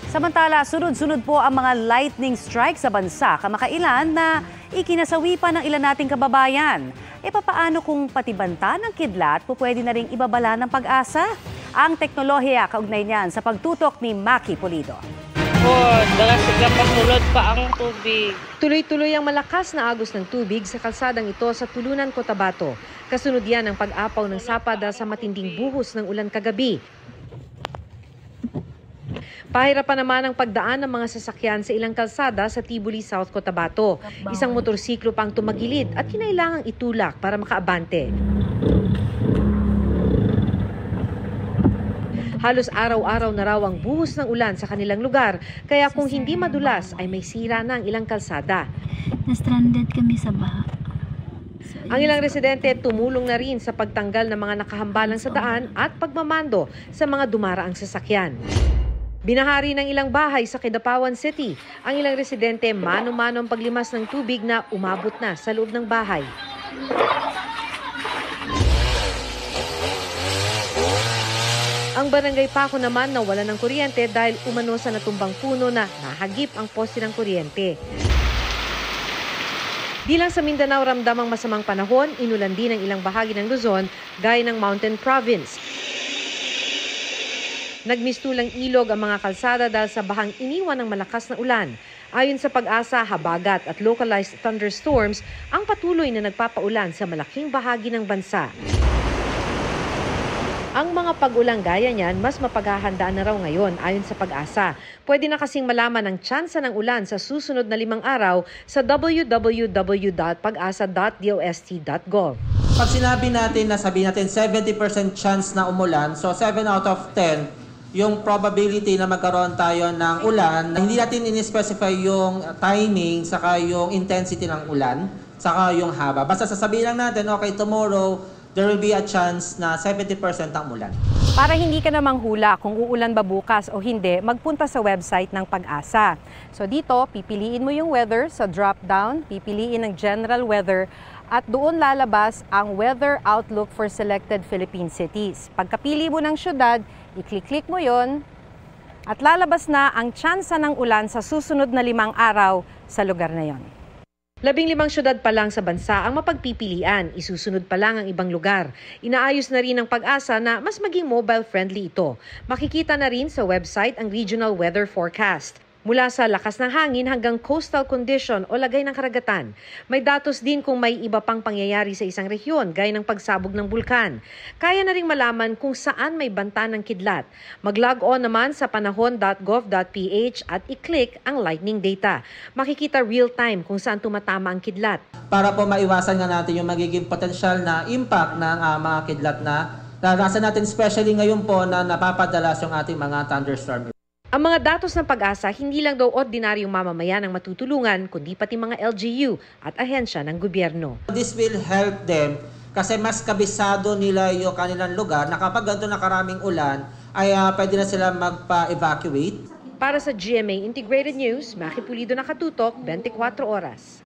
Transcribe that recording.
Samantala, sunod-sunod po ang mga lightning strike sa bansa kamakailan na ikinasawi pa ng ilan nating kababayan. E papaano kung patibanta ng kidlat po pwede na ring ibabala ng pag-asa? Ang teknolohiya kaugnay niyan sa pagtutok ni Maki Pulido. Dalas pasulod pa ang tubig. Tuloy-tuloy ang malakas na agos ng tubig sa kalsadang ito sa Tulunan, Cotabato. Kasunod yan ang pag-apaw ng sapada sa matinding buhos ng ulan kagabi. Pahirapan naman ang pagdaan ng mga sasakyan sa ilang kalsada sa Tibuli, South Cotabato. Isang motorsiklo pang tumagilid at kinailangang itulak para makaabante. Halos araw-araw na raw ang buhos ng ulan sa kanilang lugar, kaya kung hindi madulas ay may sira na ang ilang kalsada. Na-stranded kami sa baha. Ang ilang residente tumulong na rin sa pagtanggal ng mga nakahambalang sa daan at pagmamando sa mga dumaraang sasakyan. Binahari ng ilang bahay sa Kidapawan City. Ang ilang residente mano-mano ang paglimas ng tubig na umabot na sa loob ng bahay. Ang barangay Paco naman nawala ng kuryente dahil umano sa natumbang puno na nahagip ang poste ng kuryente. Di lang sa Mindanao ramdam ang masamang panahon, inulan din ang ilang bahagi ng Luzon gaya ng Mountain Province. Nagmistulang ilog ang mga kalsada dahil sa bahang iniwan ng malakas na ulan. Ayon sa Pag-asa, habagat at localized thunderstorms ang patuloy na nagpapaulan sa malaking bahagi ng bansa. Ang mga pag-ulang gaya niyan, mas mapaghahandaan na raw ngayon ayon sa Pag-asa. Pwede na kasing malaman ang tsansa ng ulan sa susunod na 5 araw sa www.pagasa.dost.gov. Pag sinabi natin na sabihin natin 70% chance na umulan, so 7 out of 10, yung probability na magkaroon tayo ng ulan, hindi natin in-specify yung timing, saka yung intensity ng ulan, saka yung haba. Basta sasabihin lang natin, okay, tomorrow, there will be a chance na 70% ang ulan. Para hindi ka na manghula kung uulan ba bukas o hindi, magpunta sa website ng Pag-asa. So dito, pipiliin mo yung weather sa drop-down, pipiliin ang general weather, at doon lalabas ang weather outlook for selected Philippine cities. Pagkapili mo ng syudad, i-click mo yon at lalabas na ang tsansa ng ulan sa susunod na 5 araw sa lugar na yon. 15 syudad pa lang sa bansa ang mapagpipilian, isusunod pa lang ang ibang lugar. Inaayos na rin ng Pag-asa na mas maging mobile-friendly ito. Makikita na rin sa website ang regional weather forecast. Mula sa lakas ng hangin hanggang coastal condition o lagay ng karagatan. May datos din kung may iba pang pangyayari sa isang rehiyon, gaya ng pagsabog ng bulkan. Kaya na rin malaman kung saan may banta ng kidlat. Mag-log on naman sa panahon.gov.ph at i-click ang lightning data. Makikita real-time kung saan tumatama ang kidlat. Para po maiwasan nga natin yung magiging potensyal na impact ng mga kidlat na naranasan natin, especially ngayon po na napapadalas yung ating mga thunderstorm. Ang mga datos ng Pag-asa, hindi lang daw ordinaryong mamamayan ang matutulungan, kundi pati mga LGU at ahensya ng gobyerno. This will help them kasi mas kabisado nila yung kanilang lugar na kapag ganito na karaming ulan, ay pwede na sila magpa-evacuate. Para sa GMA Integrated News, Maki Pulido, nakatutok, 24 oras.